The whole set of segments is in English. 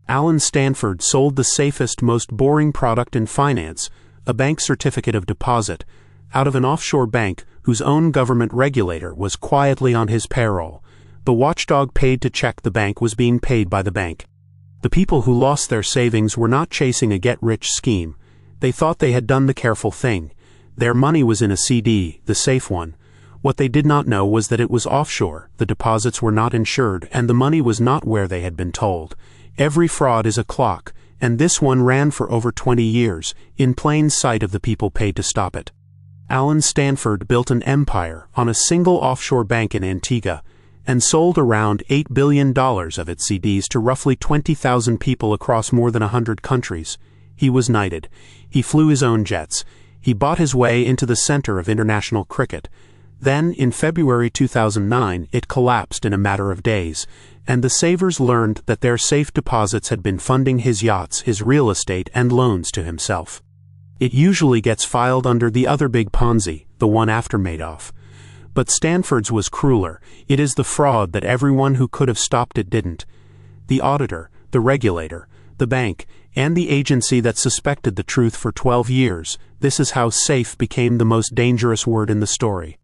Alan Stanford sold the safest, most boring product in finance, a bank certificate of deposit, out of an offshore bank whose own government regulator was quietly on his payroll. The watchdog paid to check the bank was being paid by the bank. The people who lost their savings were not chasing a get-rich scheme. They thought they had done the careful thing. Their money was in a CD, the safe one. What they did not know was that it was offshore, the deposits were not insured, and the money was not where they had been told. Every fraud is a clock, and this one ran for over 20 years, in plain sight of the people paid to stop it. Alan Stanford built an empire on a single offshore bank in Antigua, and sold around $8 billion of its CDs to roughly 20,000 people across more than 100 countries. He was knighted. He flew his own jets. He bought his way into the center of international cricket. Then, in February 2009, it collapsed in a matter of days, and the savers learned that their safe deposits had been funding his yachts, his real estate, and loans to himself. It usually gets filed under the other big Ponzi, the one after Madoff. But Stanford's was crueler. It is the fraud that everyone who could have stopped it didn't. The auditor, the regulator, the bank, and the agency that suspected the truth for 12 years. This is how safe became the most dangerous word in the story.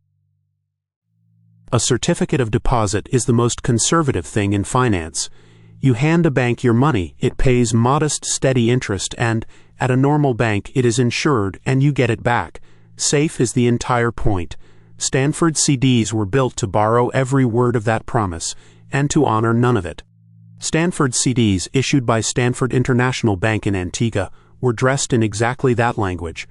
A certificate of deposit is the most conservative thing in finance. You hand a bank your money, it pays modest, steady interest, and, at a normal bank, it is insured and you get it back. Safe is the entire point. Stanford CDs were built to borrow every word of that promise, and to honor none of it. Stanford CDs issued by Stanford International Bank in Antigua were dressed in exactly that language.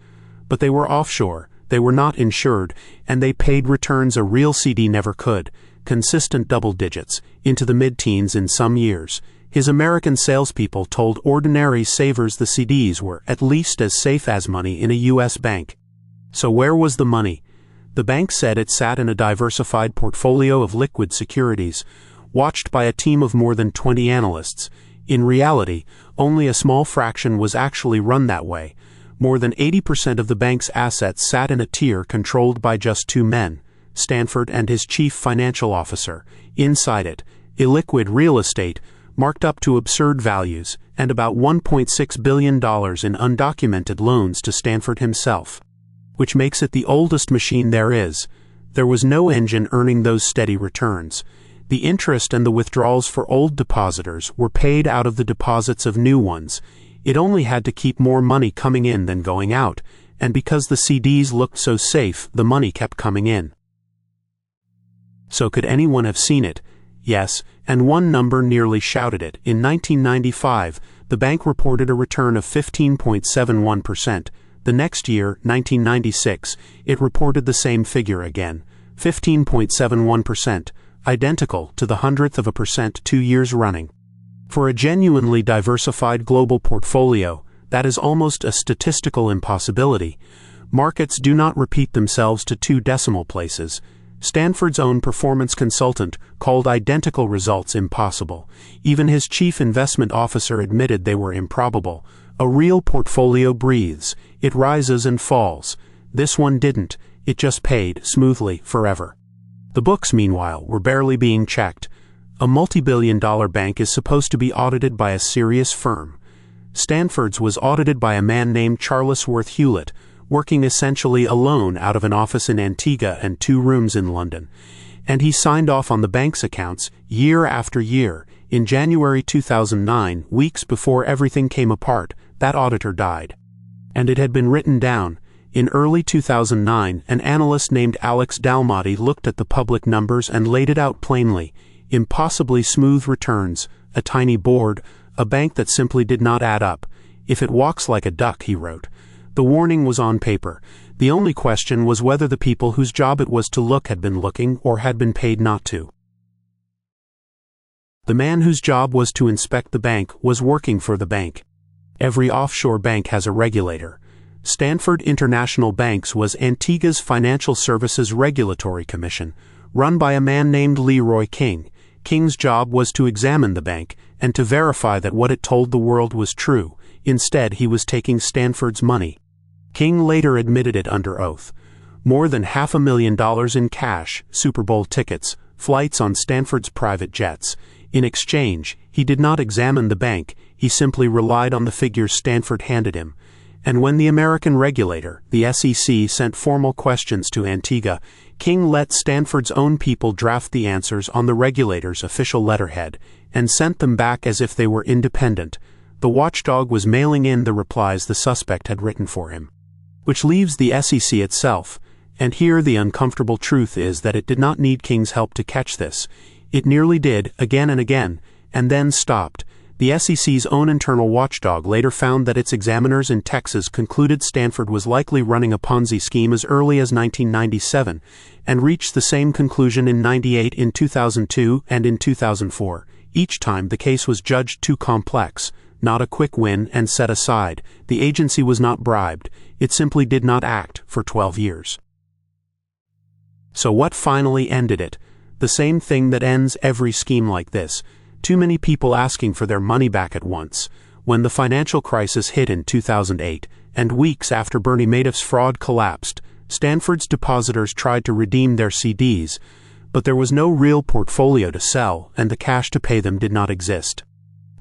But they were offshore, they were not insured, and they paid returns a real CD never could, consistent double digits, into the mid-teens in some years. His American salespeople told ordinary savers the CDs were at least as safe as money in a U.S. bank. So where was the money? The bank said it sat in a diversified portfolio of liquid securities, watched by a team of more than 20 analysts. In reality, only a small fraction was actually run that way. More than 80% of the bank's assets sat in a tier controlled by just two men, Stanford and his chief financial officer. Inside it, illiquid real estate, marked up to absurd values, and about $1.6 billion in undocumented loans to Stanford himself. Which makes it the oldest machine there is. There was no engine earning those steady returns. The interest and the withdrawals for old depositors were paid out of the deposits of new ones. It only had to keep more money coming in than going out, and because the CDs looked so safe, the money kept coming in. So could anyone have seen it? Yes, and one number nearly shouted it. In 1995, the bank reported a return of 15.71%. The next year, 1996, it reported the same figure again, 15.71%, identical to the 0.01%, 2 years running. For a genuinely diversified global portfolio, that is almost a statistical impossibility. Markets do not repeat themselves to 2 decimal places. Stanford's own performance consultant called identical results impossible. Even his chief investment officer admitted they were improbable. A real portfolio breathes. It rises and falls. This one didn't. It just paid, smoothly, forever. The books, meanwhile, were barely being checked. A multi-billion-dollar bank is supposed to be audited by a serious firm. Stanford's was audited by a man named Charlesworth Hewlett, working essentially alone out of an office in Antigua and 2 rooms in London. And he signed off on the bank's accounts year after year. In January 2009, weeks before everything came apart, that auditor died. And it had been written down. In early 2009, an analyst named Alex Dalmati looked at the public numbers and laid it out plainly. Impossibly smooth returns, a tiny board, a bank that simply did not add up. If it walks like a duck, he wrote. The warning was on paper. The only question was whether the people whose job it was to look had been looking or had been paid not to. The man whose job was to inspect the bank was working for the bank. Every offshore bank has a regulator. Stanford International Bank's was Antigua's Financial Services Regulatory Commission, run by a man named Leroy King. King's job was to examine the bank and to verify that what it told the world was true. Instead, he was taking Stanford's money. King later admitted it under oath. More than $500,000 in cash, Super Bowl tickets, flights on Stanford's private jets. In exchange, He did not examine the bank, he simply relied on the figures Stanford handed him. And when the American regulator, the SEC, sent formal questions to Antigua, King let Stanford's own people draft the answers on the regulator's official letterhead, and sent them back as if they were independent. The watchdog was mailing in the replies the suspect had written for him. Which leaves the SEC itself, and here the uncomfortable truth is that it did not need King's help to catch this. It nearly did, again and again, and then stopped. The SEC's own internal watchdog later found that its examiners in Texas concluded Stanford was likely running a Ponzi scheme as early as 1997, and reached the same conclusion in 98, in 2002, and in 2004. Each time the case was judged too complex, not a quick win, and set aside. The agency was not bribed, it simply did not act for 12 years. So what finally ended it? The same thing that ends every scheme like this. Too many people asking for their money back at once. When the financial crisis hit in 2008, and weeks after Bernie Madoff's fraud collapsed, Stanford's depositors tried to redeem their CDs, but there was no real portfolio to sell, and the cash to pay them did not exist.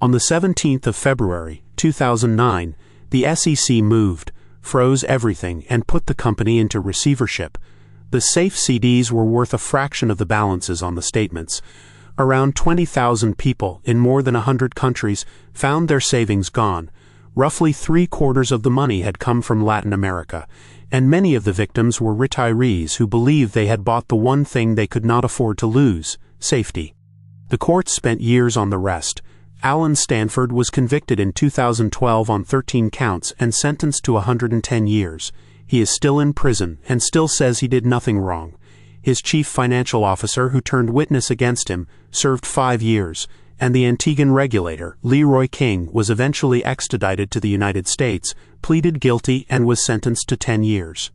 On the 17th of February, 2009, the SEC moved, froze everything, and put the company into receivership. The safe CDs were worth a fraction of the balances on the statements. Around 20,000 people in more than 100 countries found their savings gone. Roughly 3/4 of the money had come from Latin America, and many of the victims were retirees who believed they had bought the one thing they could not afford to lose: safety. The courts spent years on the rest. Alan Stanford was convicted in 2012 on 13 counts and sentenced to 110 years. He is still in prison and still says he did nothing wrong. His chief financial officer, who turned witness against him, served 5 years, and the Antiguan regulator, Leroy King, was eventually extradited to the United States, pleaded guilty, and was sentenced to 10 years.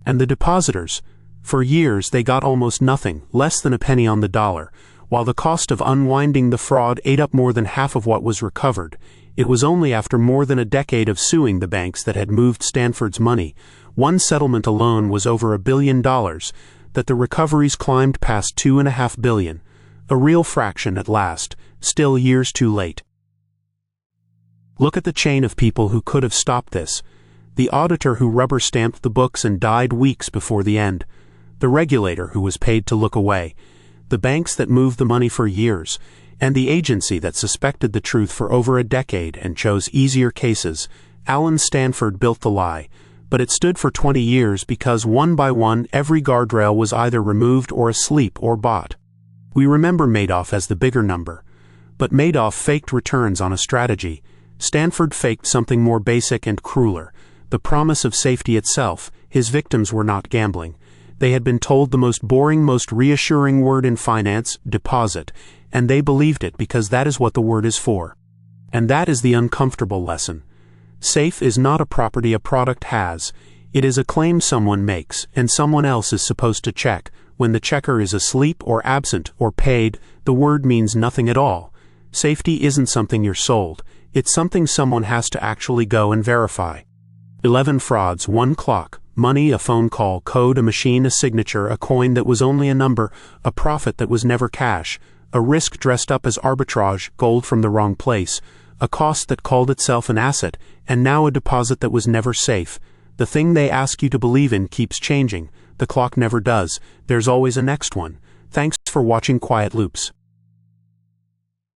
And the depositors? For years they got almost nothing, less than a penny on the dollar, while the cost of unwinding the fraud ate up more than half of what was recovered. It was only after more than a decade of suing the banks that had moved Stanford's money, one settlement alone was over $1 billion, that the recoveries climbed past $2.5 billion. A real fraction at last, still years too late. Look at the chain of people who could have stopped this. The auditor who rubber-stamped the books and died weeks before the end. The regulator who was paid to look away. The banks that moved the money for years. And the agency that suspected the truth for over a decade and chose easier cases. Alan Stanford built the lie. But it stood for 20 years because one by one every guardrail was either removed or asleep or bought. We remember Madoff as the bigger number. But Madoff faked returns on a strategy. Stanford faked something more basic and crueler. The promise of safety itself. His victims were not gambling. They had been told the most boring, most reassuring word in finance, deposit, and they believed it because that is what the word is for. And that is the uncomfortable lesson. Safe is not a property a product has. It is a claim someone makes, and someone else is supposed to check. When the checker is asleep or absent or paid, the word means nothing at all. Safety isn't something you're sold. It's something someone has to actually go and verify. 11 frauds, 1 clock, money, a phone call, code, a machine, a signature, a coin that was only a number, a profit that was never cash, a risk dressed up as arbitrage, gold from the wrong place, a cost that called itself an asset, and now a deposit that was never safe. The thing they ask you to believe in keeps changing. The clock never does. There's always a next one. Thanks for watching Quiet Loops.